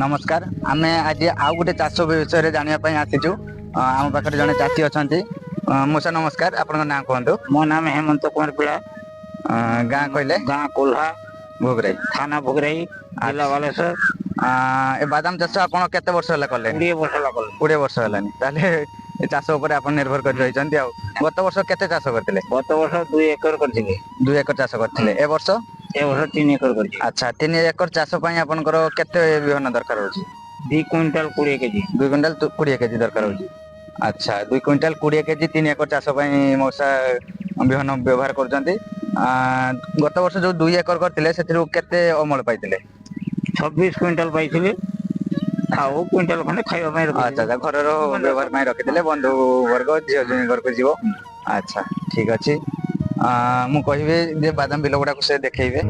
नमस्कार आमे आज आउ गोटे चाष विषय जानापी आसीचु आम पाखे जड़े चाषी अच्छा मौसा नमस्कार आपन ना कहतु मो नाम हेमंत कुमार पिला गाँ कहले गाँ कोल्हा भोगराई थाना भोगराई जिला बालेश्वर ए बादाम चाष आप केते वर्ष है कले 20 वर्ष लागल 20 वर्ष है चाष उपर आप निर्भर कर रही गत वर्ष केते चाष करते गत वर्ष 2 एकर करथिले 2 एकर चाष करते ए वर्ष ए वर्ष 3 एकर करछि। अच्छा 3 एकर चाष आपनकर केते बिहन दरकार होछि 2 क्विंटल 20 केजी 2 क्विंटल 20 केजी दरकार होछि। अच्छा 2 क्विंटल 20 केजी 3 एकर चाष मौसा बिहन व्यवहार करछन्ती गत वर्ष जो 2 एकर करथिले सेथिरु केते अमल पाइथिले 26 क्विंटल पाइथिले खाओ क्विंटल खने खाइबा पय रखि अच्छा अच्छा घर रो व्यवहार पय रखिथिले बंधु वर्ग झियो झिनी घर को जीवो अच्छा ठीक अछि मु कहिबे जे बादाम बिल गुडा को से देखैबे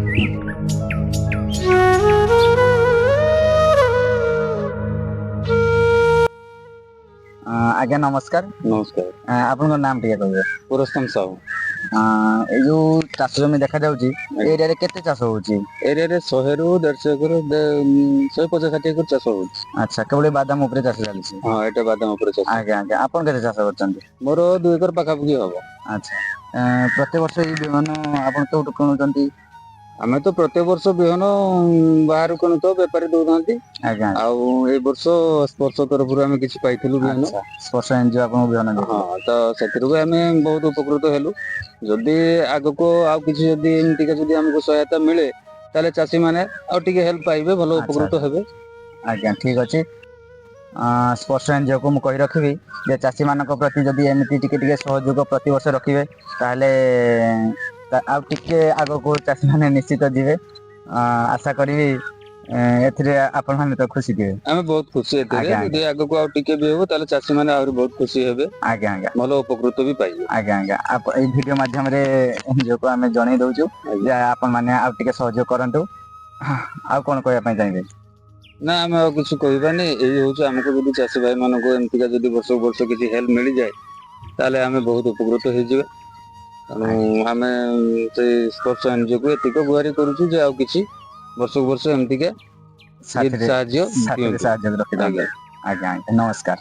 आज्ञा नमस्कार नमस्कार आपन नाम टिके कहबे पुरस्तम साहू ए जो चाष जमी देखा जाउची एरिया रे केते चाष होउची एरिया रे 100 रु 150 एकर 150 60 एकर चाष होउची। अच्छा केवल बादाम ऊपर चाष चालिछि हां एटा बादाम ऊपर चाष आज्ञा आज्ञा आपन केते चाष करछन्ती मोर 2 एकर पाखा पुगी हबो। अच्छा प्रति वर्ष ई बिहन आपन तो किनुचन्ती आमे तो प्रत्येक वर्ष बिहन बाहर कोन तो व्यापारी दउनांती आज्ञा आ ए वर्ष स्पर्श तरफ आमे किछि पाइथिलु बिहन स्पर्श एनजीओ आपन बिहन हां तो सेतिरु आमे बहुत उपकृत हेलु जदी आगो को आ किछि जदी एंटिका जदी हमको सहायता मिले ताले चासी माने आ टिके हेल्प पाइबे भलो उपकृत हेबे। आज्ञा ठीक अछि स्पर्श एनजीओ को मु कहि रखिबी जे चासी मानक प्रति जदी एमिति टिके टिके सहयोग प्रति वर्ष रखिबे ताले आ टिके आगो को चासी माने निश्चित जिवे आशा करी एथिरे आपन माने तो खुशी दिए आमे बहुत खुशी हेते जदी आगो को आ टिके भी हेबो ताले चासी माने आहुरी बहुत खुशी हेबे। आज्ञा आज्ञा भलो उपकृत भी पाइबे। आज्ञा आज्ञा आप ए वीडियो माध्यम रे एनजीओ को आमे जणै दउछु जे आपन माने आ टिके सहयोग करंतु आ कोन कहया पय चाहिबे ना आमे कुछ कहबानी एई होछु हमको जदी चासी भाई मानको एमतिका जदी वर्ष किछि हेल्प मिल जाय ताले आमे बहुत उपकृत हे जिवे आमे से स्पर्श एनजीओ को एतिक गुहारी करूछु जे आ किछि वर्ष एमतिका साहाଯ୍य रखि आज्ञा आज्ञा नमस्कार।